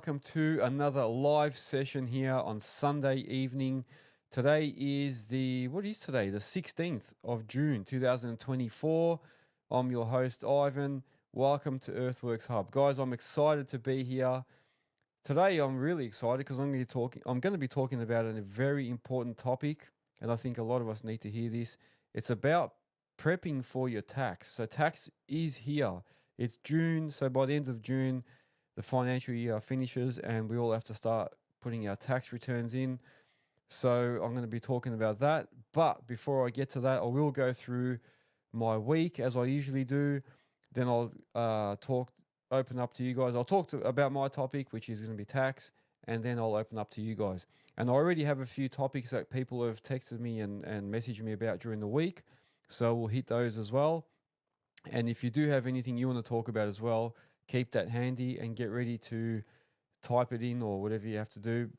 welcome to another live session here on Sunday evening. Today is the 16th of June 2024. I'm your host Ivan. Welcome to Earthworks Hub. Guys, I'm excited to be here. Today I'm really excited because I'm going to be talking about a very important topic, and I think a lot of us need to hear this. It's about prepping for your tax. So tax is here. It's June, so by the end of June the financial year finishes and we all have to start putting our tax returns in. So I'm going to be talking about that. But before I get to that, I will go through my week as I usually do. Then I'll open up to you guys. I'll talk about my topic, which is going to be tax, and then I'll open up to you guys. And I already have a few topics that people have texted me and messaged me about during the week. So we'll hit those as well. And if you do have anything you want to talk about as well, keep that handy and get ready to type it in or whatever you have to do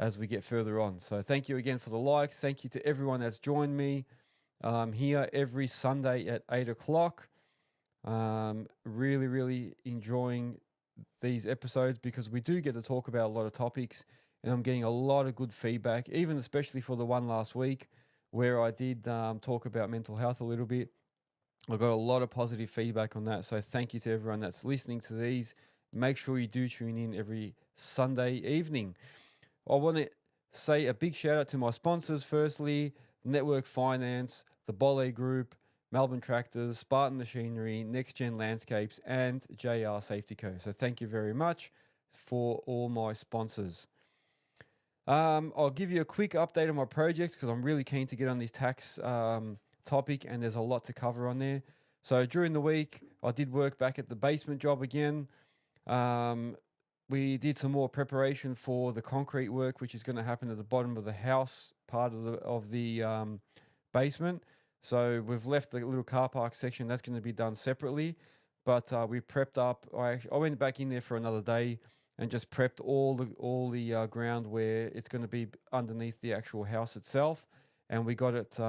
as we get further on. So thank you again for the likes. Thank you to everyone that's joined me here every Sunday at 8 o'clock. Really enjoying these episodes because we do get to talk about a lot of topics, and I'm getting a lot of good feedback, even especially for the one last week where I did talk about mental health a little bit. I got a lot of positive feedback on that, so thank you to everyone that's listening to these. Make sure you do tune in every Sunday evening. I want to say a big shout out to my sponsors. Firstly, Network Finance, the Bole Group, Melbourne Tractors, Spartan Machinery, Nexgen Landscapes, and JR Safety Co. So thank you very much for all my sponsors. I'll give you a quick update on my projects because I'm really keen to get on this tax topic, and there's a lot to cover on there. So during the week, I did work back at the basement job again. We did some more preparation for the concrete work, which is going to happen at the bottom of the house, part of the basement. So we've left the little car park section. That's going to be done separately, but we prepped up. I went back in there for another day and just prepped all the ground where it's going to be underneath the actual house itself, and we got it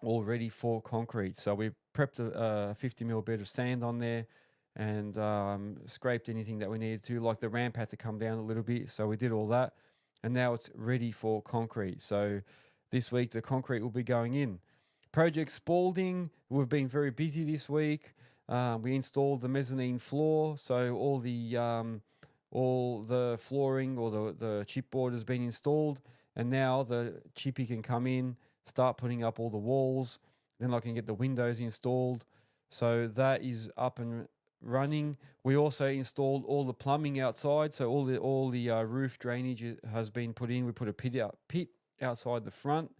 all ready for concrete. So we prepped a 50 mil bed of sand on there and scraped anything that we needed to, like the ramp had to come down a little bit. So we did all that, and now it's ready for concrete. So this week the concrete will be going in. Project Spalding, we've been very busy this week. We installed the mezzanine floor, so all the flooring or the chipboard has been installed, and now the chippy can come in, start putting up all the walls. Then I can get the windows installed. So that is up and running. We also installed all the plumbing outside, so all the roof drainage has been put in. We put a pit outside the front,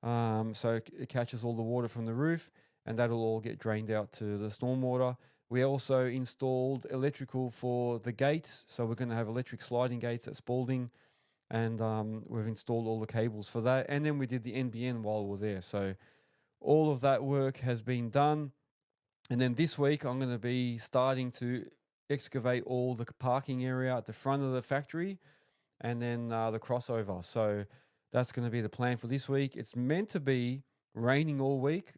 so it catches all the water from the roof, and that'll all get drained out to the stormwater. We also installed electrical for the gates, so we're going to have electric sliding gates at Spalding, and we've installed all the cables for that. And then we did the NBN while we were there. So all of that work has been done. And then this week I'm going to be starting to excavate all the parking area at the front of the factory, and then the crossover. So that's going to be the plan for this week. It's meant to be raining all week.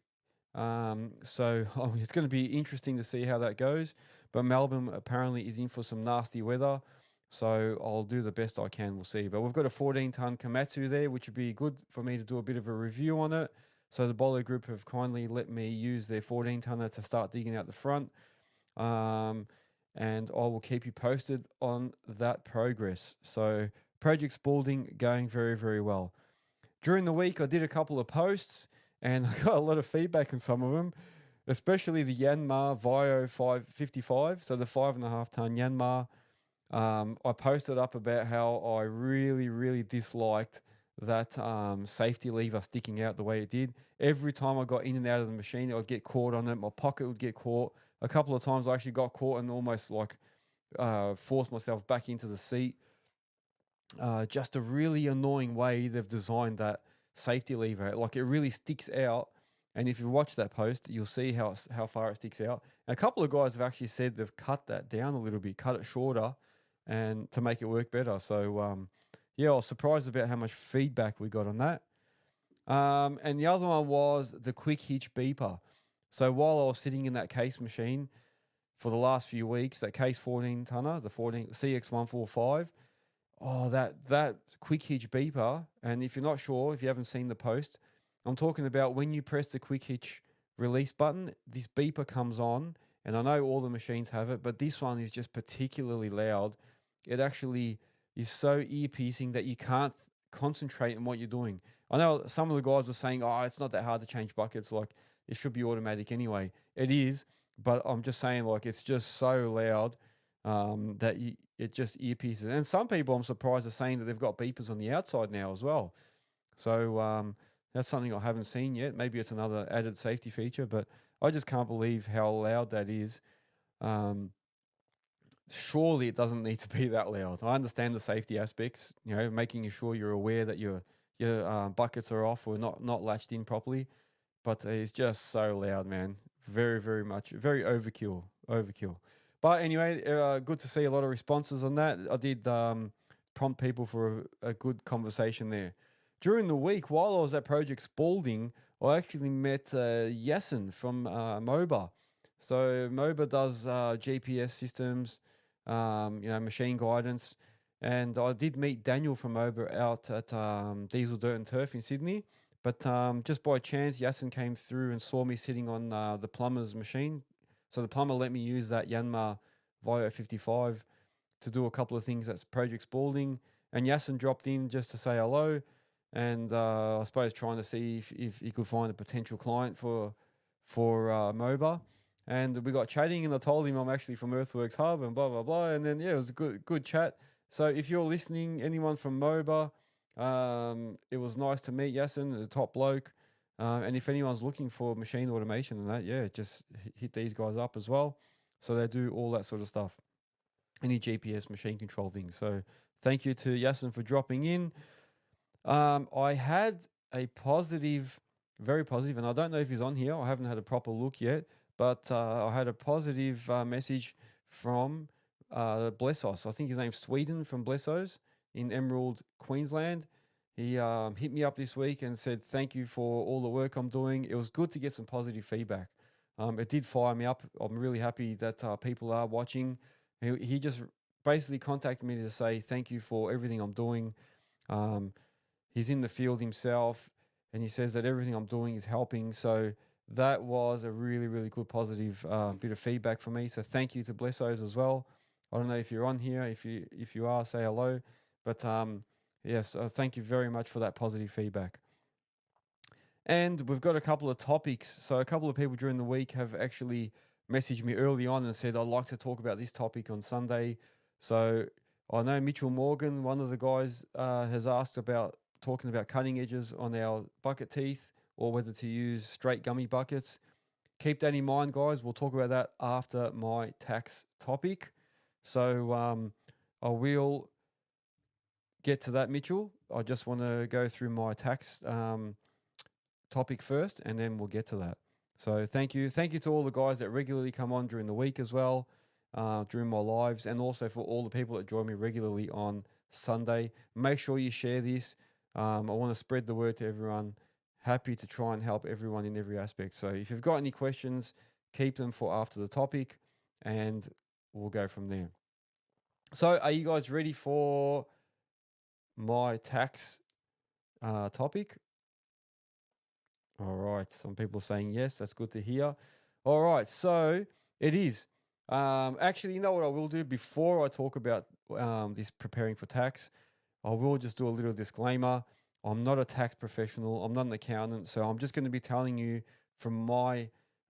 So it's going to be interesting to see how that goes. But Melbourne apparently is in for some nasty weather. So I'll do the best I can. We'll see. But we've got a 14-ton Komatsu there, which would be good for me to do a bit of a review on it. So the Bole Group have kindly let me use their 14-tonner to start digging out the front. And I will keep you posted on that progress. So Project Spalding going very well. During the week, I did a couple of posts, and I got a lot of feedback on some of them, especially the Yanmar Vio 555, so the 5.5-ton Yanmar. I posted up about how I really disliked that safety lever sticking out the way it did. Every time I got in and out of the machine, I would get caught on it. My pocket would get caught. A couple of times I actually got caught and almost forced myself back into the seat. Just a really annoying way they've designed that safety lever. Like, it really sticks out, and if you watch that post, you'll see how far it sticks out. And a couple of guys have actually said they've cut that down a little bit, cut it shorter, and to make it work better. So yeah, I was surprised about how much feedback we got on that. And the other one was the quick hitch beeper. So while I was sitting in that case machine, for the last few weeks, that case 14 tonner, the 14 CX145. Oh, that quick hitch beeper. And if you're not sure, if you haven't seen the post, I'm talking about when you press the quick hitch release button, this beeper comes on. And I know all the machines have it, but this one is just particularly loud. It actually is so ear piercing that you can't concentrate on what you're doing. I know some of the guys were saying, oh, it's not that hard to change buckets. Like, it should be automatic anyway. It is, but I'm just saying, like, it's just so loud that it just ear pierces. And some people, I'm surprised, are saying that they've got beepers on the outside now as well. So that's something I haven't seen yet. Maybe it's another added safety feature, but I just can't believe how loud that is. Surely it doesn't need to be that loud. I understand the safety aspects, making sure you're aware that your buckets are off or not latched in properly. But it's just so loud, man. Very, very much, very overkill. But anyway, good to see a lot of responses on that. I did prompt people for a good conversation there. During the week, while I was at Project Spalding, I actually met Yasin from MOBA. So MOBA does GPS systems, machine guidance. And I did meet Daniel from MOBA out at Diesel Dirt and Turf in Sydney. But just by chance, Yasin came through and saw me sitting on the plumber's machine. So the plumber let me use that Yanmar Vio 55 to do a couple of things at Project Spalding. And Yasin dropped in just to say hello. And I suppose trying to see if he could find a potential client for MOBA. And we got chatting, and I told him I'm actually from Earthworks Hub and blah, blah, blah. And then, yeah, it was a good chat. So if you're listening, anyone from MOBA, it was nice to meet Yasin, the top bloke. And if anyone's looking for machine automation and that, yeah, just hit these guys up as well. So they do all that sort of stuff. Any GPS machine control things. So thank you to Yasin for dropping in. I had a positive, very positive, and I don't know if he's on here. I haven't had a proper look yet, but I had a positive message from Blessos. I think his name's Sweden from Blessos in Emerald, Queensland. He hit me up this week and said, thank you for all the work I'm doing. It was good to get some positive feedback. It did fire me up. I'm really happy that people are watching. He just basically contacted me to say thank you for everything I'm doing. He's in the field himself, and he says that everything I'm doing is helping. So that was a really, really good positive bit of feedback for me. So thank you to Blessos as well. I don't know if you're on here. If you are, say hello. But yes, thank you very much for that positive feedback. And we've got a couple of topics. So a couple of people during the week have actually messaged me early on and said, I'd like to talk about this topic on Sunday. So I know Mitchell Morgan, one of the guys, has asked about talking about cutting edges on our bucket teeth or whether to use straight gummy buckets. Keep that in mind, guys. We'll talk about that after my tax topic. So I will get to that, Mitchell. I just want to go through my tax topic first, and then we'll get to that. So thank you to all the guys that regularly come on during the week as well, during my lives, and also for all the people that join me regularly on Sunday. Make sure you share this. I want to spread the word to everyone. Happy to try and help everyone in every aspect. So if you've got any questions, keep them for after the topic, and we'll go from there. So are you guys ready for my tax topic? All right. Some people saying yes. That's good to hear. All right. So it is. Actually, you know what I will do before I talk about this preparing for tax? I will just do a little disclaimer. I'm not a tax professional. I'm not an accountant. So I'm just going to be telling you from my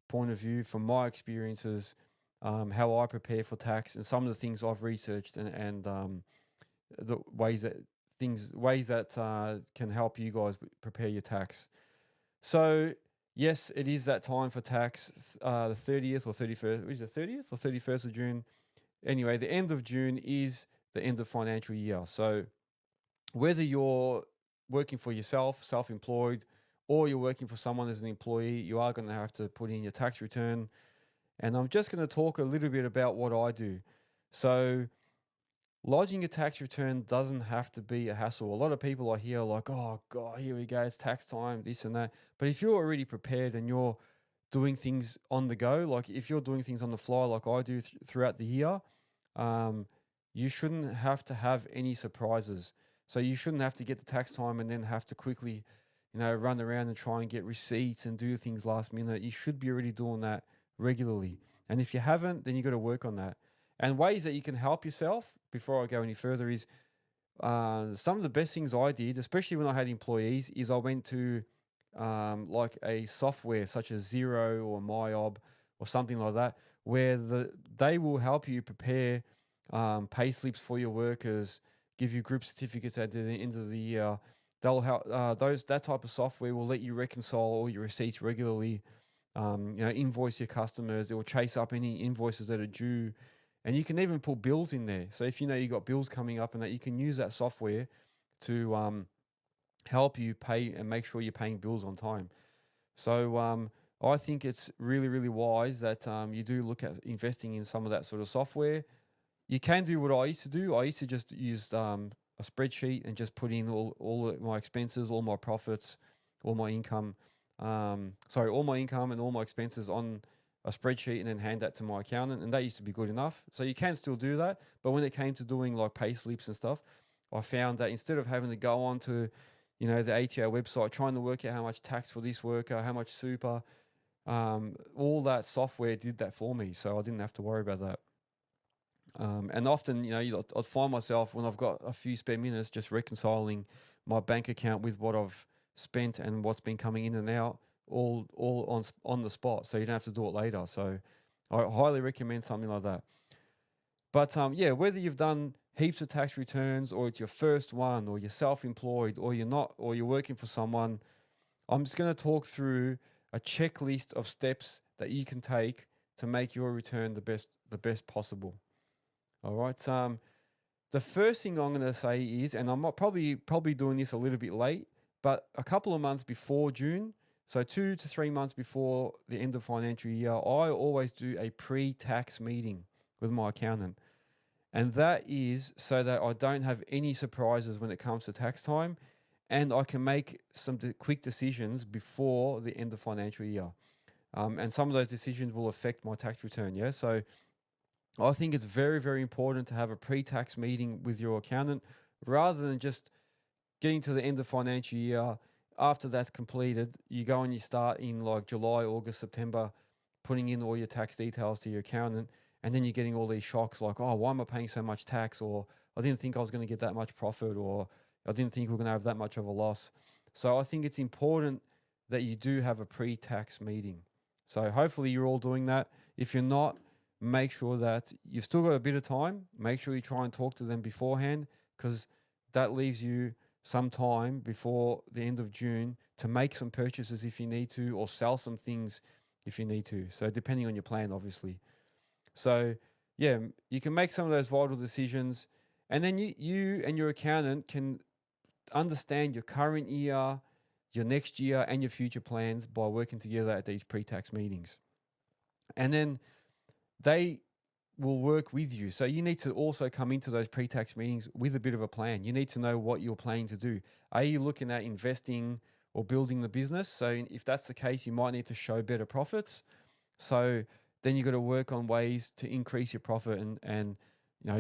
point of view, from my experiences, how I prepare for tax and some of the things I've researched and the ways that can help you guys prepare your tax. So yes, it is that time for tax, the 30th or 31st. Is it 30th or 31st of June? Anyway, the end of June is the end of financial year. So whether you're working for yourself, self-employed, or you're working for someone as an employee, you are going to have to put in your tax return. And I'm just going to talk a little bit about what I do. So lodging a tax return doesn't have to be a hassle. A lot of people I hear like, oh God, here we go, it's tax time, this and that. But if you're already prepared and you're doing things on the go. Like if you're doing things on the fly, like I do throughout the year, um, you shouldn't have to have any surprises. So you shouldn't have to get to tax time and then have to quickly, run around and try and get receipts and do things last minute. You should be already doing that regularly. And if you haven't, then you got to work on that. And ways that you can help yourself before I go any further is some of the best things I did, especially when I had employees, is I went to like a software such as Zero or MyOb or something like that, where they will help you prepare pay slips for your workers, give you group certificates at the end of the year. They'll help that type of software will let you reconcile all your receipts regularly. Invoice your customers. It will chase up any invoices that are due, and you can even put bills in there. So if you got bills coming up and that, you can use that software to help you pay and make sure you're paying bills on time. So I think it's really, really wise that you do look at investing in some of that sort of software. You can do what I used to do. I used to just use a spreadsheet and just put in all my expenses, all my profits, all my income. All my income and all my expenses on a spreadsheet and then hand that to my accountant. And that used to be good enough. So you can still do that. But when it came to doing like pay slips and stuff, I found that instead of having to go on to, the ATO website, trying to work out how much tax for this worker, how much super, all that software did that for me. So I didn't have to worry about that. And often, I'd find myself when I've got a few spare minutes just reconciling my bank account with what I've spent and what's been coming in and out all on the spot. So you don't have to do it later. So I highly recommend something like that. But whether you've done heaps of tax returns or it's your first one or you're self-employed or you're not or you're working for someone, I'm just going to talk through a checklist of steps that you can take to make your return the best possible. All right. The first thing I'm going to say is, and I'm probably doing this a little bit late, but a couple of months before June, so 2 to 3 months before the end of financial year, I always do a pre-tax meeting with my accountant. And that is so that I don't have any surprises when it comes to tax time, and I can make some quick decisions before the end of financial year. And some of those decisions will affect my tax return. Yeah. So I think it's very, very important to have a pre-tax meeting with your accountant rather than just getting to the end of financial year. After that's completed, you go and you start in like July, August, September, putting in all your tax details to your accountant. And then you're getting all these shocks like, oh, why am I paying so much tax? Or I didn't think I was going to get that much profit, or I didn't think we're going to have that much of a loss. So I think it's important that you do have a pre-tax meeting. So hopefully you're all doing that. If you're not, make sure that you've still got a bit of time. Make sure you try and talk to them beforehand, because that leaves you some time before the end of June to make some purchases if you need to, or sell some things if you need to. So depending on your plan, obviously. So yeah, you can make some of those vital decisions, and then you and your accountant can understand your current year, your next year, and your future plans by working together at these pre-tax meetings. And then they will work with you. So you need to also come into those pre-tax meetings with a bit of a plan. You need to know what you're planning to do. Are you looking at investing or building the business? So if that's the case, you might need to show better profits. So then you've got to work on ways to increase your profit and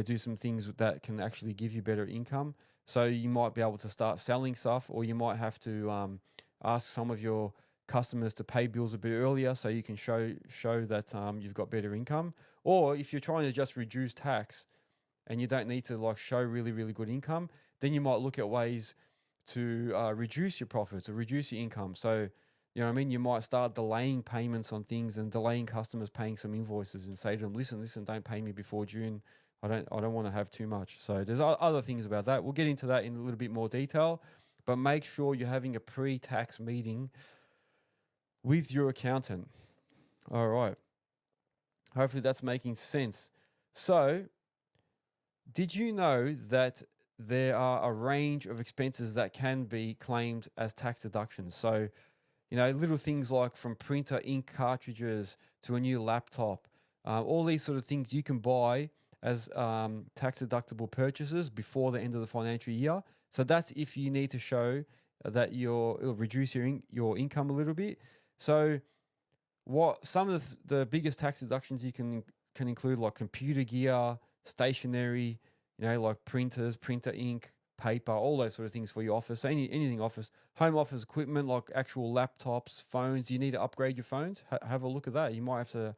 do some things that can actually give you better income. So you might be able to start selling stuff, or you might have to ask some of your customers to pay bills a bit earlier so you can show that you've got better income. Or if you're trying to just reduce tax and you don't need to like show really, really good income, then you might look at ways to reduce your profits or reduce your income. So you know what I mean? You might start delaying payments on things and delaying customers paying some invoices and say to them, listen, don't pay me before June. I don't want to have too much. So there's other things about that. We'll get into that in a little bit more detail, but make sure you're having a pre-tax meeting with your accountant. All right. Hopefully that's making sense. So did you know that there are a range of expenses that can be claimed as tax deductions? So little things like from printer ink cartridges to a new laptop, all these sort of things you can buy as tax deductible purchases before the end of the financial year. So that's if you need to show that it'll reduce your income a little bit. So what some of the biggest tax deductions you can include, like computer gear, stationery, like printers, printer ink, paper, all those sort of things for your office. Anything office, home office equipment like actual laptops, phones. Do you need to upgrade your phones? Have a look at that. You might have to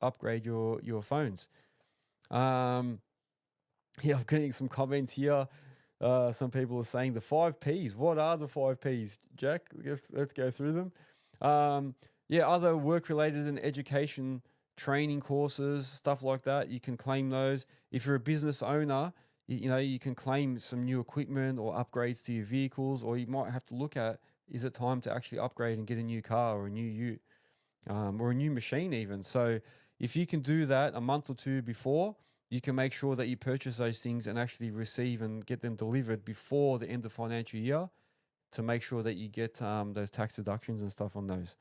upgrade your phones. Yeah, I'm getting some comments here. Some people are saying the 5 Ps. What are the 5 Ps, Jack? Let's go through them. Yeah, other work-related and education training courses, stuff like that. You can claim those. If you're a business owner, you can claim some new equipment or upgrades to your vehicles, or you might have to look at, is it time to actually upgrade and get a new car or a new ute, or a new machine even. So if you can do that a month or two before, you can make sure that you purchase those things and actually receive and get them delivered before the end of financial year to make sure that you get those tax deductions and stuff on those.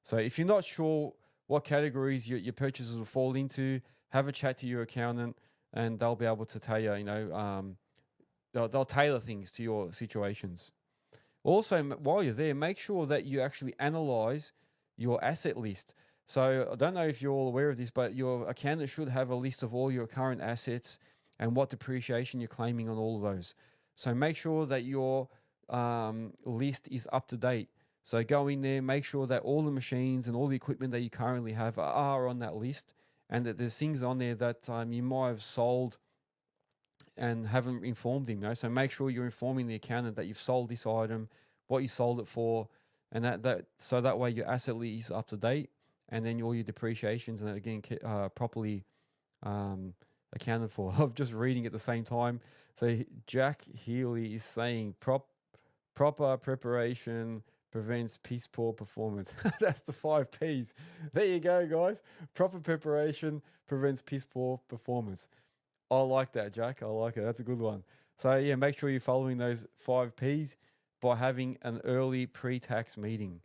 So if you're not sure what categories your purchases will fall into, have a chat to your accountant and they'll be able to tell you, they'll tailor things to your situations. Also, while you're there, make sure that you actually analyze your asset list. So I don't know if you're all aware of this, but your accountant should have a list of all your current assets and what depreciation you're claiming on all of those. So make sure that your list is up to date. So go in there, make sure that all the machines and all the equipment that you currently have are on that list, and that there's things on there that you might have sold and haven't informed him. So make sure you're informing the accountant that you've sold this item, what you sold it for, and so that way your asset list is up to date, and then all your depreciations and again properly accounted for. I'm just reading at the same time. So Jack Healy is saying proper preparation prevents piss poor performance. That's the 5 Ps. There you go, guys. Proper preparation prevents piss poor performance. I like that, Jack. I like it. That's a good one. So yeah, make sure you're following those 5 Ps by having an early pre-tax meeting.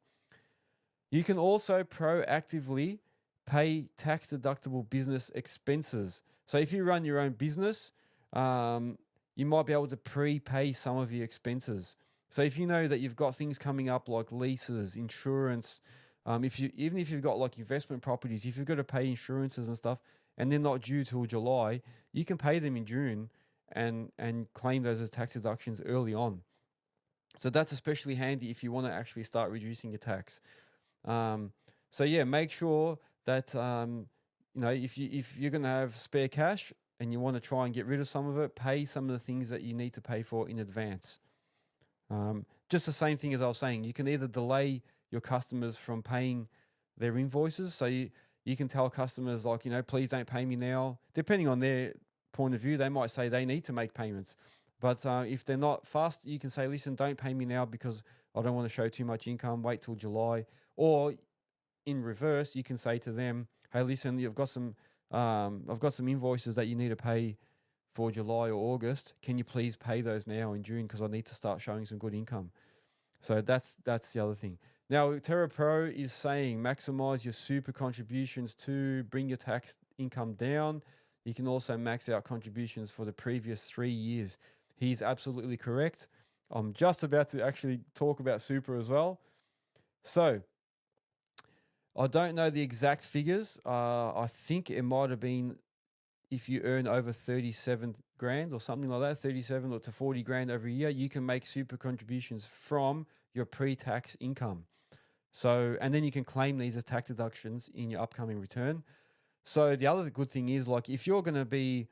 You can also proactively pay tax deductible business expenses. So if you run your own business, you might be able to prepay some of your expenses. So if you know that you've got things coming up like leases, insurance, even if you've got like investment properties, if you've got to pay insurances and stuff, and they're not due till July, you can pay them in June and claim those as tax deductions early on. So that's especially handy if you want to actually start reducing your tax. So yeah, make sure that if you're going to have spare cash and you want to try and get rid of some of it, pay some of the things that you need to pay for in advance. Just the same thing as I was saying, you can either delay your customers from paying their invoices. So you can tell customers like, please don't pay me now. Depending on their point of view, they might say they need to make payments. But if they're not fast, you can say, listen, don't pay me now because I don't want to show too much income. Wait till July. Or in reverse, you can say to them, hey, listen, I've got some invoices that you need to pay for July or August. Can you please pay those now in June because I need to start showing some good income? So that's the other thing. Now, Terra Pro is saying maximize your super contributions to bring your tax income down. You can also max out contributions for the previous 3 years. He's absolutely correct. I'm just about to actually talk about super as well. So I don't know the exact figures. I think it might have been if you earn over 37 grand or something like that, 37 or to 40 grand every year, you can make super contributions from your pre-tax income. So, and then you can claim these as tax deductions in your upcoming return. So the other good thing is, like, if you're going to be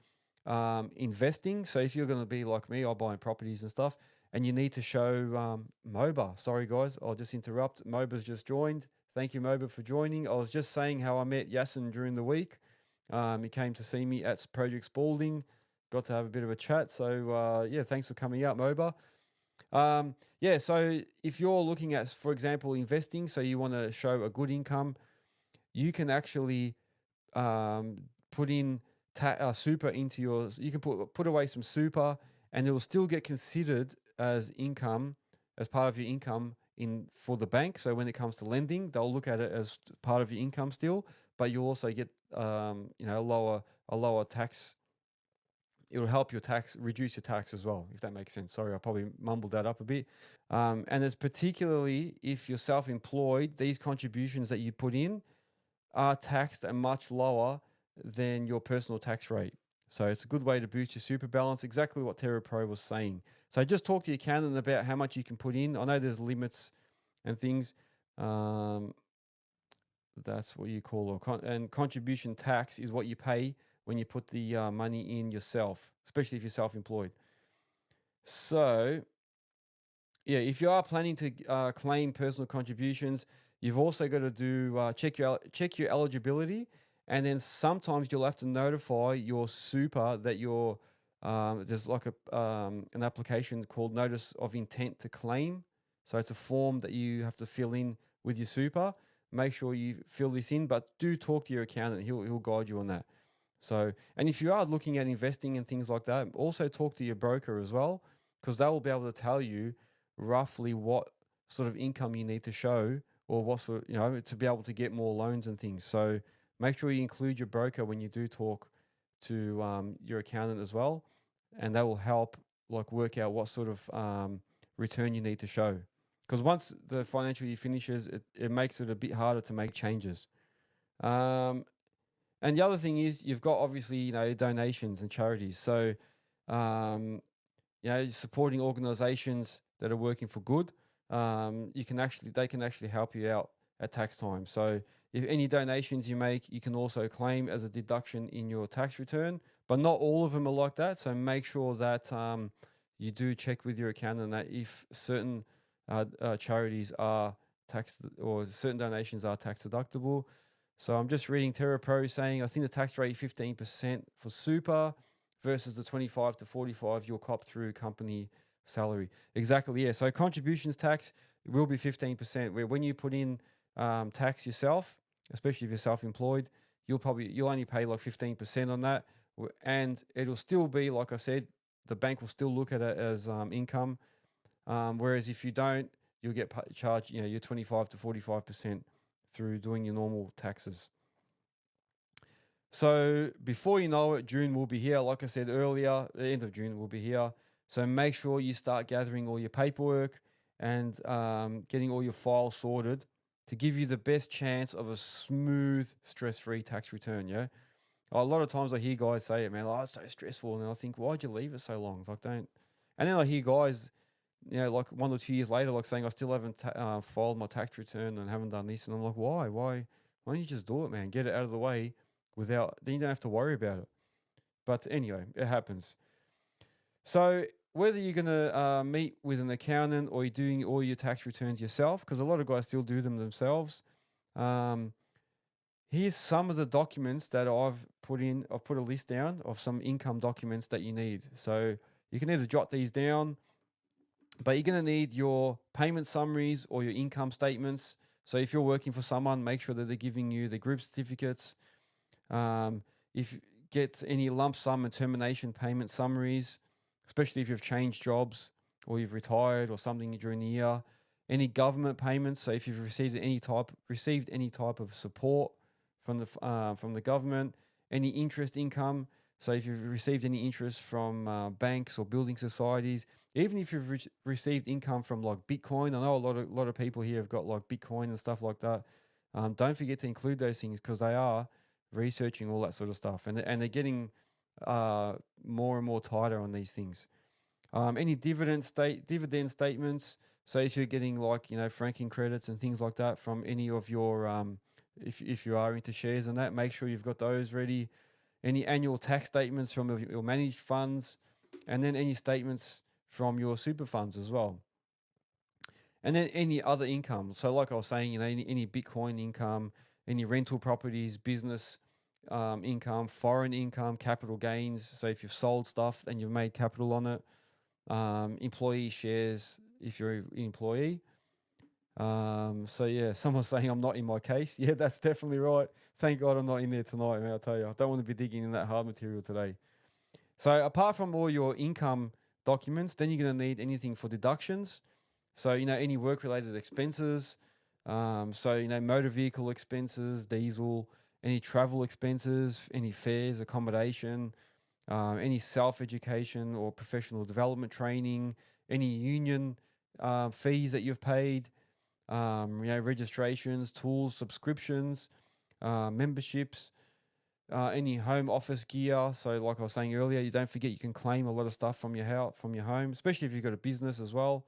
investing, so if you're going to be like me, I'm buying properties and stuff, and you need to show MOBA. Sorry, guys, I'll just interrupt. MOBA's just joined. Thank you, MOBA, for joining. I was just saying how I met Yasin during the week. He came to see me at Project Spalding. Got to have a bit of a chat. So, yeah, thanks for coming out, MOBA. Yeah, so if you're looking at, for example, investing, so you want to show a good income, you can actually put in super into yours. You can put away some super, and it will still get considered as income, as part of your income for the bank. So when it comes to lending, they'll look at it as part of your income still, but you'll also get a lower tax it'll help your tax, reduce your tax as well, if that makes sense. Sorry, I probably mumbled that up a bit. And it's particularly if you're self-employed, these contributions that you put in are taxed at much lower than your personal tax rate. So it's a good way to boost your super balance, exactly what Terra Pro was saying. So just talk to your accountant about how much you can put in. I know there's limits and things. That's what you call and contribution tax is what you pay when you put the money in yourself, especially if you're self-employed. So yeah, if you are planning to claim personal contributions, you've also got to do check your eligibility, and then sometimes you'll have to notify your super that you're there's like an application called Notice of Intent to Claim. So it's a form that you have to fill in with your super. Make sure you fill this in, but do talk to your accountant. He'll guide you on that. So, and if you are looking at investing and things like that, also talk to your broker as well, because they will be able to tell you roughly what sort of income you need to show, or what sort of, to be able to get more loans and things. So make sure you include your broker when you do talk to your accountant as well, and that will help like work out what sort of return you need to show. Because once the financial year finishes, it makes it a bit harder to make changes. And the other thing is you've got obviously donations and charities. So supporting organizations that are working for good. They can actually help you out at tax time. So if any donations you make, you can also claim as a deduction in your tax return, but not all of them are like that. So make sure that you do check with your accountant that if certain charities are tax, or certain donations are tax deductible. So I'm just reading Terra Pro saying, I think the tax rate 15% for super versus the 25 to 45 you'll cop through company salary. Exactly, yeah. So contributions tax will be 15%, where when you put in tax yourself, especially if you're self-employed, you'll only pay like 15% on that, and it'll still be, like I said, the bank will still look at it as income. Whereas if you don't, you'll get charged, your 25 to 45% through doing your normal taxes. So before you know it, June will be here. Like I said earlier, the end of June will be here. So make sure you start gathering all your paperwork and getting all your files sorted to give you the best chance of a smooth, stress-free tax return. Yeah. A lot of times I hear guys say it, man, it's so stressful. And I think, why'd you leave it so long? Like, don't. And then I hear guys, like 1 or 2 years later, like saying, I still haven't filed my tax return and haven't done this. And I'm like, why? Why don't you just do it, man? Get it out of the way then you don't have to worry about it. But anyway, it happens. So whether you're going to meet with an accountant or you're doing all your tax returns yourself, because a lot of guys still do them themselves, here's some of the documents that I've put in. I've put a list down of some income documents that you need. So you can either jot these down, but you're going to need your payment summaries or your income statements. So if you're working for someone, make sure that they're giving you the group certificates. If you get any lump sum and termination payment summaries, especially if you've changed jobs or you've retired or something during the year, any government payments. So if you've received any type of support from the government, any interest income. So if you've received any interest from banks or building societies, even if you've received income from like Bitcoin. I know a lot of people here have got like Bitcoin and stuff like that. Don't forget to include those things, because they are researching all that sort of stuff, and they're getting more and more tighter on these things. Any dividend statements. So if you're getting like franking credits and things like that from any of your if you are into shares and that, make sure you've got those ready. Any annual tax statements from your managed funds, and then any statements from your super funds as well. And then any other income. So like I was saying, any Bitcoin income, any rental properties, business income, foreign income, capital gains. So if you've sold stuff and you've made capital on it, employee shares if you're an employee. So yeah, someone's saying I'm not in my case. Yeah, that's definitely right. Thank God I'm not in there tonight, man. I'll tell you, I don't want to be digging in that hard material today. So apart from all your income documents, then you're going to need anything for deductions. So, any work-related expenses. So, motor vehicle expenses, diesel, any travel expenses, any fares, accommodation, any self-education or professional development training, any union fees that you've paid, registrations, tools, subscriptions, memberships, any home office gear. So, like I was saying earlier, you don't forget you can claim a lot of stuff from your house, from your home, especially if you've got a business as well.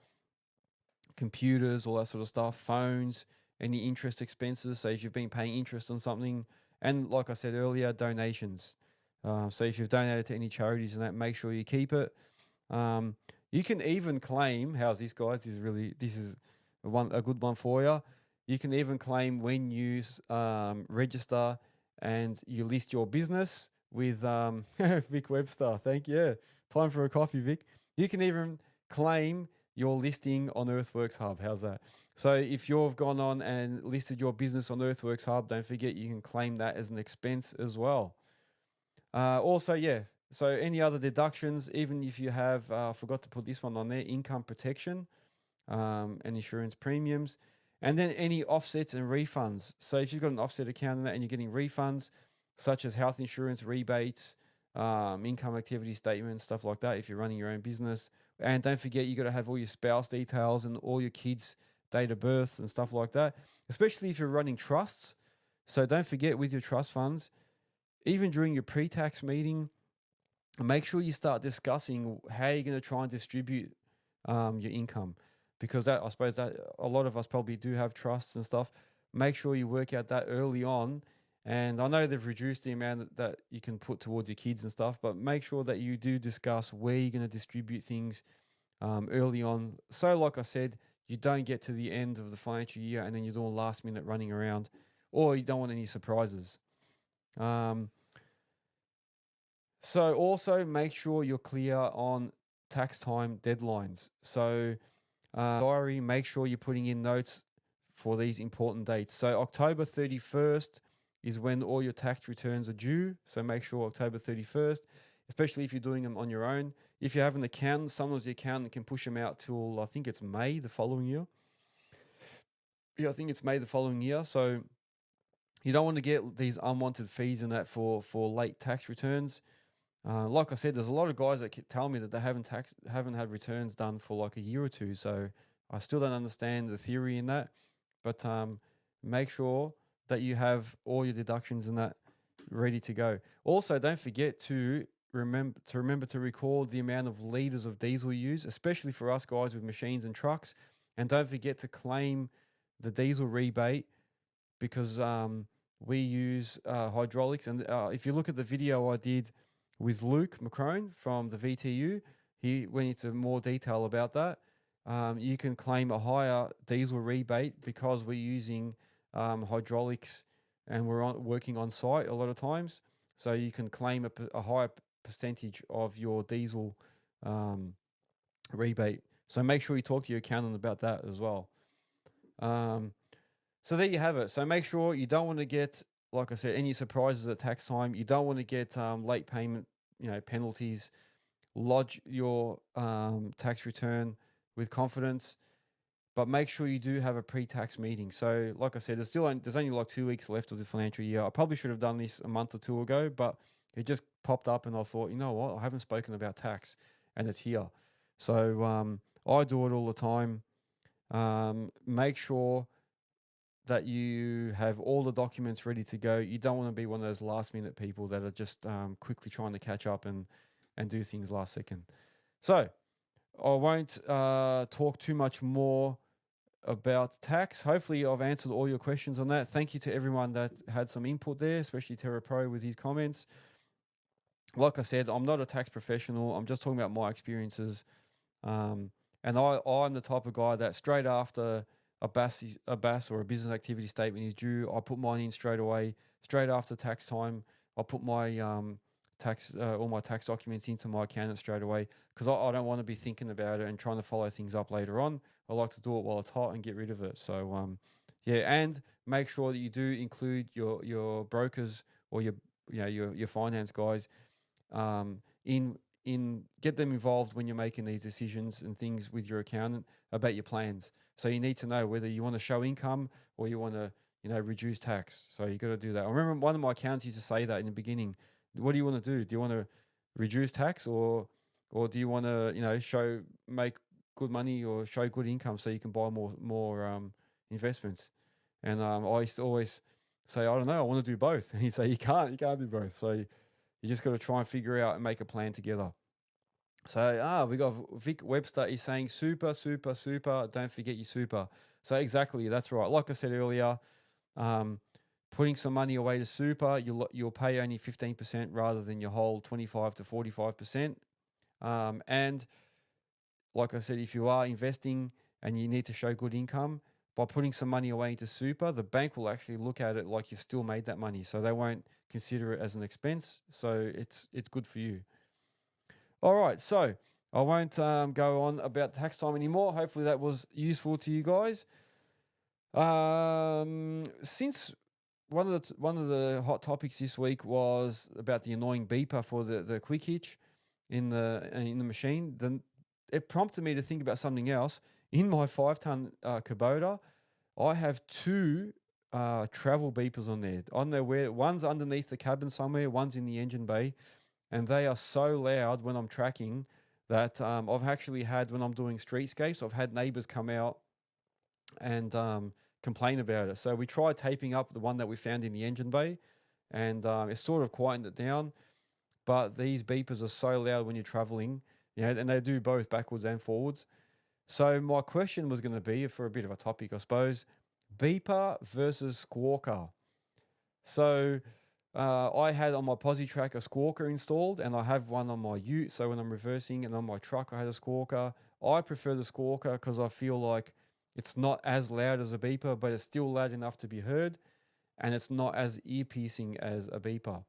Computers, all that sort of stuff, phones, any interest expenses. So, if you've been paying interest on something, and like I said earlier, donations. So, if you've donated to any charities and that, make sure you keep it. You can even claim. How's this, guys? This is a good one for you. You can even claim when you register and you list your business with Vic Webster. Thank you. Yeah. Time for a coffee, Vic. You can even claim your listing on Earthworks Hub. How's that? So if you've gone on and listed your business on Earthworks Hub, don't forget you can claim that as an expense as well. Also, yeah. So any other deductions, even if you have, forgot to put this one on there, income protection and insurance premiums, and then any offsets and refunds. So if you've got an offset account in that and you're getting refunds, such as health insurance rebates, income activity statements, stuff like that, if you're running your own business. And don't forget, you got to have all your spouse details and all your kids' date of birth and stuff like that, especially if you're running trusts. So don't forget with your trust funds, even during your pre-tax meeting, make sure you start discussing how you're going to try and distribute your income, because that, I suppose that a lot of us probably do have trusts and stuff. Make sure you work out that early on. And I know they've reduced the amount that you can put towards your kids and stuff, but make sure that you do discuss where you're going to distribute things early on. So like I said, you don't get to the end of the financial year and then you're doing last minute running around, or you don't want any surprises. So also make sure you're clear on tax time deadlines. So diary, make sure you're putting in notes for these important dates. So October 31st is when all your tax returns are due. So make sure October 31st, especially if you're doing them on your own. If you have an accountant, sometimes the accountant can push them out till, I think it's May the following year. Yeah, I think it's May the following year. So you don't want to get these unwanted fees and that for late tax returns. Like I said, there's a lot of guys that tell me that they haven't had returns done for like a year or two. So I still don't understand the theory in that. But make sure that you have all your deductions and that ready to go. Also, don't forget to remember to record the amount of liters of diesel you use, especially for us guys with machines and trucks. And don't forget to claim the diesel rebate, because we use hydraulics. And if you look at the video I did with Luke McCrone from the VTU, he went into more detail about that. You can claim a higher diesel rebate because we're using hydraulics and we're working on site a lot of times. So you can claim a higher percentage of your diesel rebate. So make sure you talk to your accountant about that as well. So there you have it. So make sure you don't want to get, like I said, any surprises at tax time. You don't want to get late payment, penalties. Lodge your tax return with confidence, but make sure you do have a pre-tax meeting. So like I said, there's only like 2 weeks left of the financial year. I probably should have done this a month or two ago, but it just popped up and I thought, you know what, I haven't spoken about tax and it's here. So I do it all the time. Make sure that you have all the documents ready to go. You don't want to be one of those last minute people that are just quickly trying to catch up and do things last second. So I won't talk too much more about tax. Hopefully I've answered all your questions on that. Thank you to everyone that had some input there, especially Terra Pro with his comments. Like I said, I'm not a tax professional. I'm just talking about my experiences. And I'm the type of guy that straight after a BAS or a business activity statement is due, I put mine in straight away. Straight after tax time, I put my all my tax documents into my accountant straight away, because I don't want to be thinking about it and trying to follow things up later on. I like to do it while it's hot and get rid of it. So and make sure that you do include your brokers or your finance guys in get them involved when you're making these decisions and things with your accountant about your plans. So you need to know whether you want to show income or you want to reduce tax. So you got to do that. I remember one of my accountants used to say that in the beginning. What do you want to do? Do you want to reduce tax, or do you want to, make good money or show good income so you can buy more investments? And I used to always say, I don't know, I want to do both. And he'd say, you can't do both. So you just got to try and figure out and make a plan together. So we got Vic Webster is saying super, super, super. Don't forget your super. So exactly, that's right. Like I said earlier, putting some money away to super, you'll pay only 15% rather than your whole 25 to 45%. And like I said, if you are investing and you need to show good income, by putting some money away into super, the bank will actually look at it like you've still made that money. So they won't consider it as an expense. So it's good for you. All right. So I won't go on about tax time anymore. Hopefully that was useful to you guys. Since one of the hot topics this week was about the annoying beeper for the quick hitch in the machine, then it prompted me to think about something else. In my 5-ton Kubota, I have two travel beepers on there. I don't know where. One's underneath the cabin somewhere, one's in the engine bay, and they are so loud when I'm tracking that I've actually had, when I'm doing streetscapes, I've had neighbors come out and complain about it. So we tried taping up the one that we found in the engine bay, and it sort of quietened it down. But these beepers are so loud when you're traveling, and they do both backwards and forwards. So my question was going to be, for a bit of a topic, I suppose, beeper versus squawker. So I had on my posi track a squawker installed, and I have one on my ute. So when I'm reversing, and on my truck I had a squawker. I prefer the squawker because I feel like it's not as loud as a beeper, but it's still loud enough to be heard, and it's not as ear-piercing as a beeper.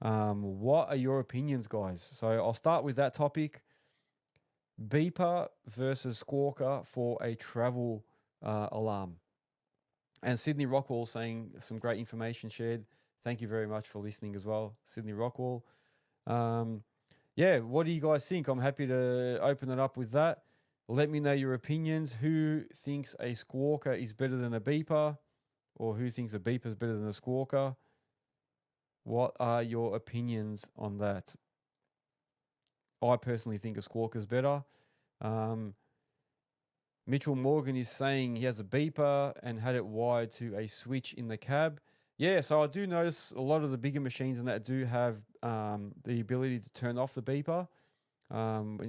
What are your opinions, guys? So I'll start with that topic. Beeper versus squawker for a travel alarm. And Sydney Rockwell saying some great information shared. Thank you very much for listening as well, Sydney Rockwell. What do you guys think? I'm happy to open it up with that. Let me know your opinions. Who thinks a squawker is better than a beeper? Or who thinks a beeper is better than a squawker? What are your opinions on that? I personally think a squawker is better. Mitchell Morgan is saying he has a beeper and had it wired to a switch in the cab. Yeah, so I do notice a lot of the bigger machines and that do have the ability to turn off the beeper.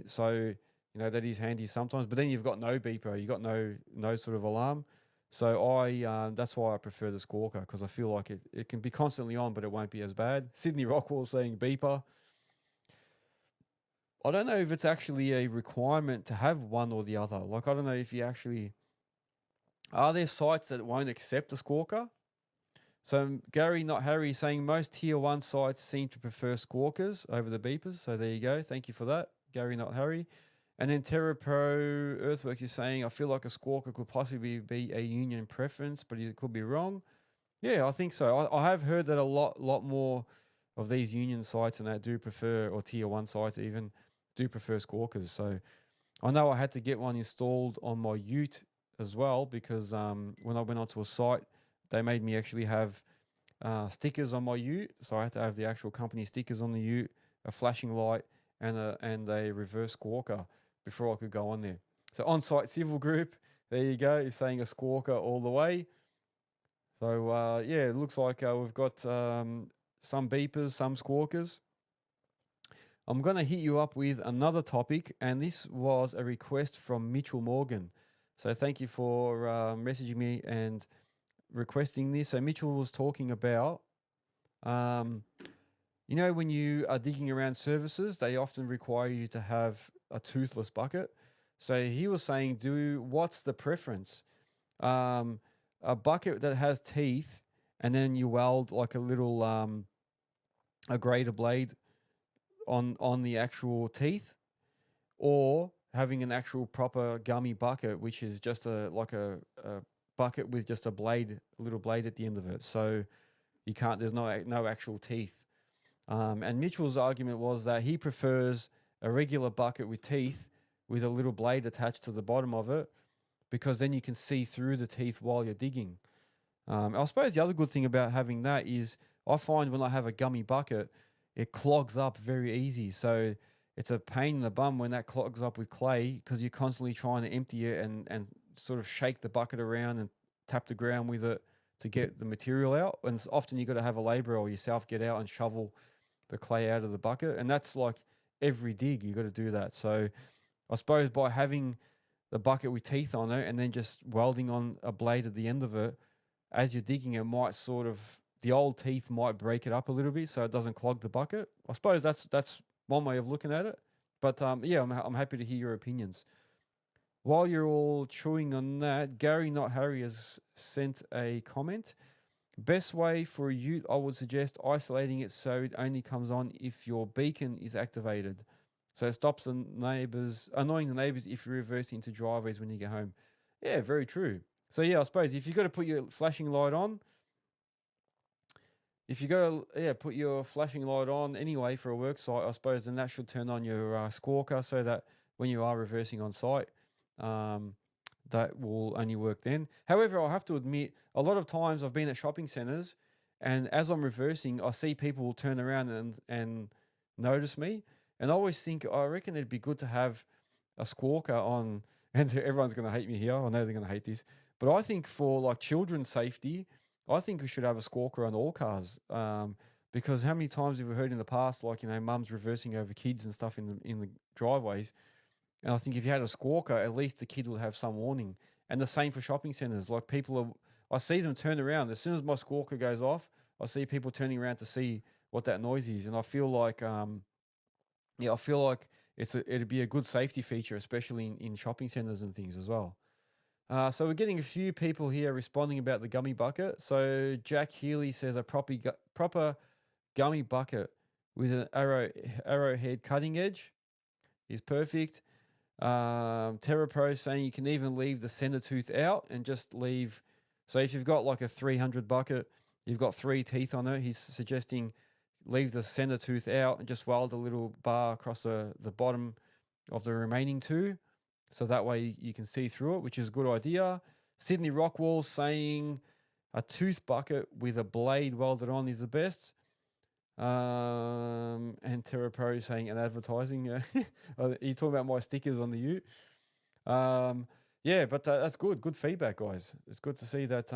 So that is handy sometimes. But then you've got no beeper, you've got no sort of alarm. So that's why I prefer the squawker, because I feel like it can be constantly on, but it won't be as bad. Sydney Rockwell saying beeper. I don't know if it's actually a requirement to have one or the other. Like, I don't know if you actually... Are there sites that won't accept a squawker? So Gary, not Harry, saying most tier 1 sites seem to prefer squawkers over the beepers. So there you go. Thank you for that, Gary, not Harry. And then Terra Pro Earthworks is saying, I feel like a squawker could possibly be a union preference, but it could be wrong. Yeah, I think so. I have heard that a lot more of these union sites and that do prefer, or tier 1 sites even, do prefer squawkers. So I know I had to get one installed on my ute as well, because when I went onto a site, they made me actually have stickers on my ute. So I had to have the actual company stickers on the ute, a flashing light, and a reverse squawker before I could go on there. So On-Site Civil Group, there you go, is saying a squawker all the way. So it looks like we've got some beepers, some squawkers. I'm going to hit you up with another topic, and this was a request from Mitchell Morgan. So thank you for messaging me and requesting this. So Mitchell was talking about, when you are digging around services, they often require you to have a toothless bucket. So he was saying, what's the preference? A bucket that has teeth, and then you weld like a little a grater blade on the actual teeth, or having an actual proper gummy bucket, which is just a bucket with just a little blade at the end of it. So there's no actual teeth. And Mitchell's argument was that he prefers a regular bucket with teeth with a little blade attached to the bottom of it, because then you can see through the teeth while you're digging. I suppose the other good thing about having that is, I find when I have a gummy bucket, it clogs up very easy. So it's a pain in the bum when that clogs up with clay, because you're constantly trying to empty it and sort of shake the bucket around and tap the ground with it to get the material out. And often you got to have a labourer or yourself get out and shovel the clay out of the bucket. And that's like every dig, you got to do that. So I suppose by having the bucket with teeth on it and then just welding on a blade at the end of it, as you're digging, it might sort of, the old teeth might break it up a little bit so it doesn't clog the bucket. I suppose that's one way of looking at it. But yeah, I'm happy to hear your opinions. While you're all chewing on that, Gary Not Harry has sent a comment. Best way for a ute, I would suggest isolating it so it only comes on if your beacon is activated. So it stops the neighbours, annoying the neighbours if you're reversing into driveways when you get home. Yeah, very true. So yeah, I suppose if you've got to put your flashing light on, if you got to put your flashing light on anyway for a work site, I suppose then that should turn on your squawker so that when you are reversing on site, that will only work then. However, I have to admit, a lot of times I've been at shopping centres, and as I'm reversing, I see people turn around and notice me, and I always think, I reckon it'd be good to have a squawker on, and everyone's going to hate me here. I know they're going to hate this, but I think for like children's safety, I think we should have a squawker on all cars. Because how many times have we heard in the past, like, mums reversing over kids and stuff in the driveways? And I think if you had a squawker, at least the kid would have some warning. And the same for shopping centres. Like I see them turn around. As soon as my squawker goes off, I see people turning around to see what that noise is. And I feel like, it'd be a good safety feature, especially in shopping centres and things as well. So we're getting a few people here responding about the gummy bucket. So Jack Healy says a proper gummy bucket with an arrowhead cutting edge is perfect. Terra Pro saying you can even leave the center tooth out and just leave. So if you've got like a 300 bucket, you've got 3 teeth on it. He's suggesting leave the center tooth out and just weld a little bar across the bottom of the remaining 2. So that way you can see through it, which is a good idea. Sydney Rockwall saying a tooth bucket with a blade welded on is the best. And Terra Pro saying an advertising. Are you talking about my stickers on the ute? Yeah, but that's good. Good feedback, guys. It's good to see that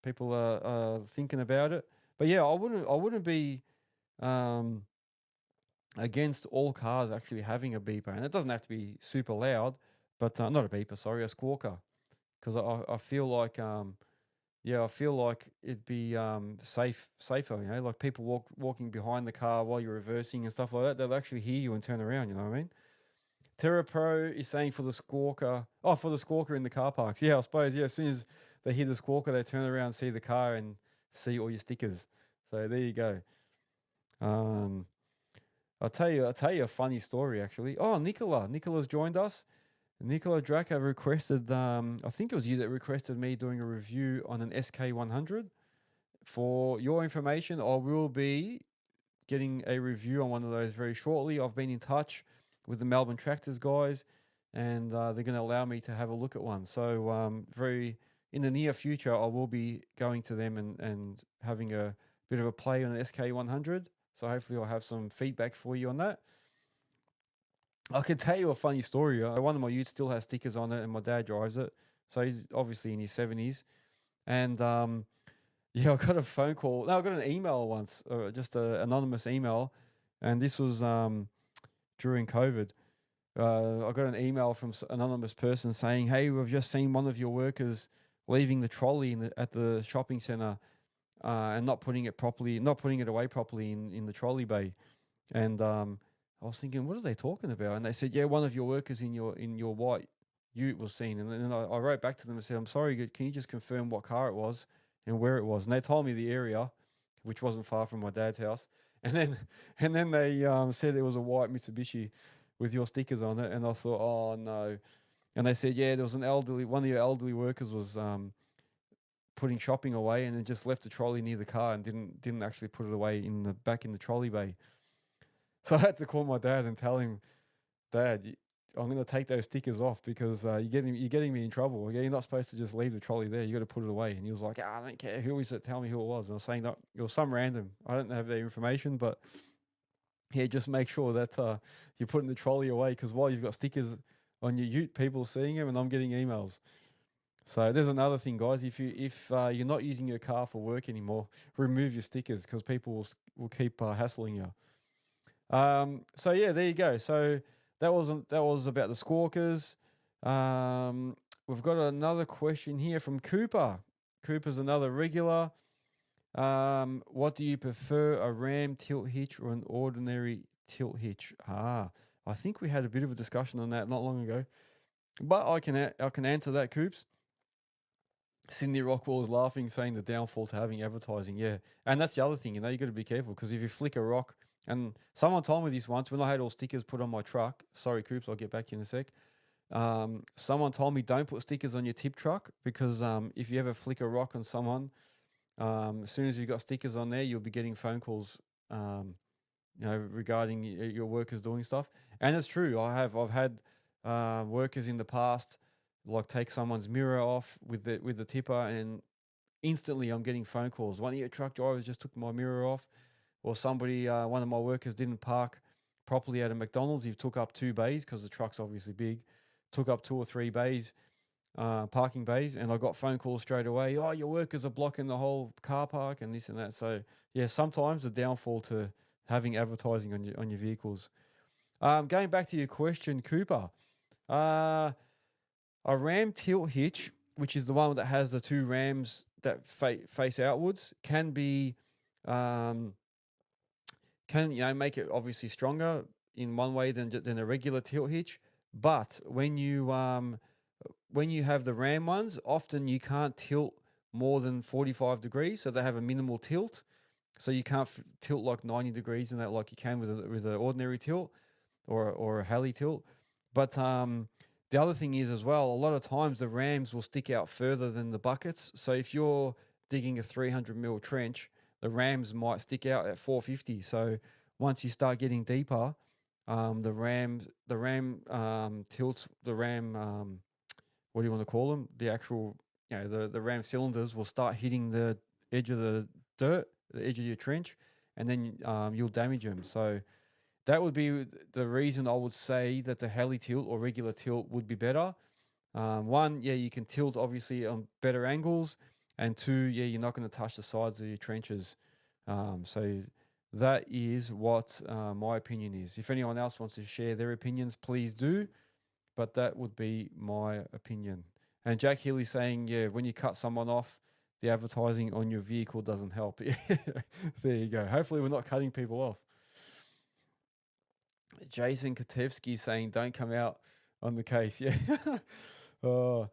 people are thinking about it. But yeah, I wouldn't be against all cars actually having a beeper, and it doesn't have to be super loud, but not a beeper, sorry, a squawker, because I feel like I feel like it'd be safer, like people walking behind the car while you're reversing and stuff like that, they'll actually hear you and turn around, you know what I mean? Terra Pro is saying for the squawker in the car parks. Yeah, I suppose, as soon as they hear the squawker, they turn around, see the car and see all your stickers. So there you go. I'll tell you a funny story actually. Oh, Nicola's joined us. Nicola Draco requested, I think it was you that requested me doing a review on an SK100. For your information, I will be getting a review on one of those very shortly. I've been in touch with the Melbourne Tractors guys, and they're going to allow me to have a look at one. So in the near future, I will be going to them and having a bit of a play on an SK100. So hopefully I'll have some feedback for you on that. I can tell you a funny story. One of my utes still has stickers on it, and my dad drives it. So he's obviously in his 70s. And I got a phone call. No, I got an email once, just an anonymous email. And this was during COVID. I got an email from an anonymous person saying, hey, we've just seen one of your workers leaving the trolley at the shopping centre and not putting it away properly in the trolley bay. And I was thinking, what are they talking about? And they said, yeah, one of your workers in your white ute was seen. And then I wrote back to them and said, I'm sorry, can you just confirm what car it was and where it was? And they told me the area, which wasn't far from my dad's house. And then they said it was a white Mitsubishi with your stickers on it. And I thought, oh no. And they said, yeah, there was one of your elderly workers was putting shopping away and then just left the trolley near the car and didn't actually put it away back in the trolley bay. So I had to call my dad and tell him, Dad, I'm going to take those stickers off because you're getting me in trouble. You're not supposed to just leave the trolley there. You got to put it away. And he was like, I don't care. Who is it? Tell me who it was. And I was saying that it was some random. I don't have their information, but yeah, just make sure that you're putting the trolley away, because while you've got stickers on your ute, people are seeing them, and I'm getting emails. So there's another thing, guys. If you're not using your car for work anymore, remove your stickers, because people will keep hassling you. So yeah, there you go. So that was about the squawkers. We've got another question here from Cooper. Cooper's another regular. What do you prefer, a ram tilt hitch or an ordinary tilt hitch? I think we had a bit of a discussion on that not long ago, but I can answer that, Coops. Sydney Rockwell is laughing, saying the downfall to having advertising. Yeah, and that's the other thing. You got to be careful, because if you flick a rock, and someone told me this once when I had all stickers put on my truck. Sorry, Coops, I'll get back to you in a sec. Someone told me don't put stickers on your tip truck, because if you ever flick a rock on someone, as soon as you've got stickers on there, you'll be getting phone calls, regarding your workers doing stuff. And it's true. I've had workers in the past, like, take someone's mirror off with the tipper, and instantly I'm getting phone calls. One of your truck drivers just took my mirror off, or somebody, one of my workers didn't park properly at a McDonald's. He took up 2 bays, because the truck's obviously big, took up 2 or 3 bays, parking bays, and I got phone calls straight away. Oh, your workers are blocking the whole car park and this and that. So yeah, sometimes the downfall to having advertising on your vehicles. Going back to your question, Cooper, uh, a ram tilt hitch, which is the one that has the two rams that face outwards, can be um, can make it obviously stronger in one way than a regular tilt hitch. But when you have the ram ones, often you can't tilt more than 45 degrees, so they have a minimal tilt. So you can't tilt like 90 degrees and that, like you can with an ordinary tilt or a heli tilt. But the other thing is as well, a lot of times the rams will stick out further than the buckets. So if you're digging a 300 mil trench, the rams might stick out at 450. So once you start getting deeper, the ram tilts, the ram, what do you want to call them? The actual, the ram cylinders will start hitting the edge of the dirt, the edge of your trench, and then you'll damage them. So that would be the reason I would say that the heli tilt or regular tilt would be better. One, yeah, you can tilt obviously on better angles, and two, yeah, you're not going to touch the sides of your trenches. So that is what my opinion is. If anyone else wants to share their opinions, please do. But that would be my opinion. And Jack Healy saying, yeah, when you cut someone off, the advertising on your vehicle doesn't help. There you go. Hopefully, we're not cutting people off. Jason Katevsky saying, don't come out on the case. Yeah. Oh,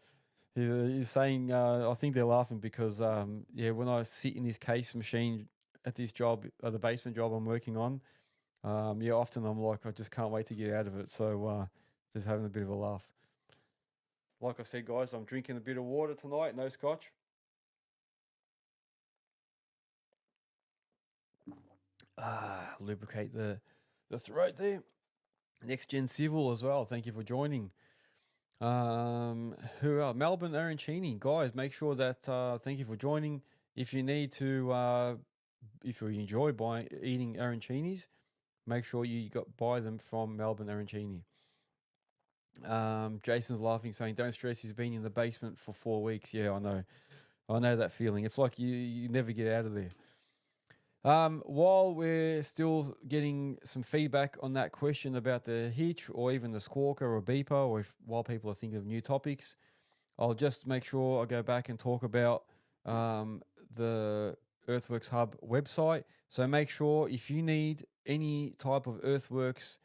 he's saying, I think they're laughing because, yeah, when I sit in this case machine at this job, the basement job I'm working on, yeah, often I'm like, I just can't wait to get out of it. So just having a bit of a laugh. Like I said, guys, I'm drinking a bit of water tonight, no scotch. Lubricate the throat there. Nexgen Civil as well. Thank you for joining. Who are Melbourne Arancini guys? Make sure that thank you for joining. If you need to, if you enjoy eating arancinis, make sure you buy them from Melbourne Arancini. Jason's laughing, saying, "Don't stress. He's been in the basement for 4 weeks." Yeah, I know that feeling. It's like you never get out of there. While we're still getting some feedback on that question about the hitch or even the squawker or beeper, or while people are thinking of new topics, I'll just make sure I go back and talk about the Earthworks Hub website. So make sure if you need any type of Earthworks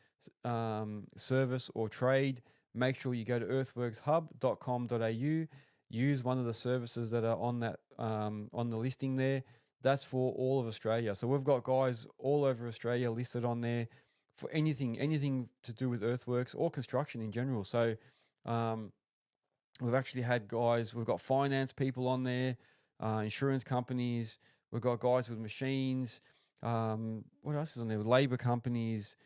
service or trade, make sure you go to earthworkshub.com.au. Use one of the services that are on that on the listing there. That's for all of Australia. So we've got guys all over Australia listed on there for anything to do with earthworks or construction in general. So we've actually had guys, we've got finance people on there, insurance companies, we've got guys with machines. What else is on there? Labor companies,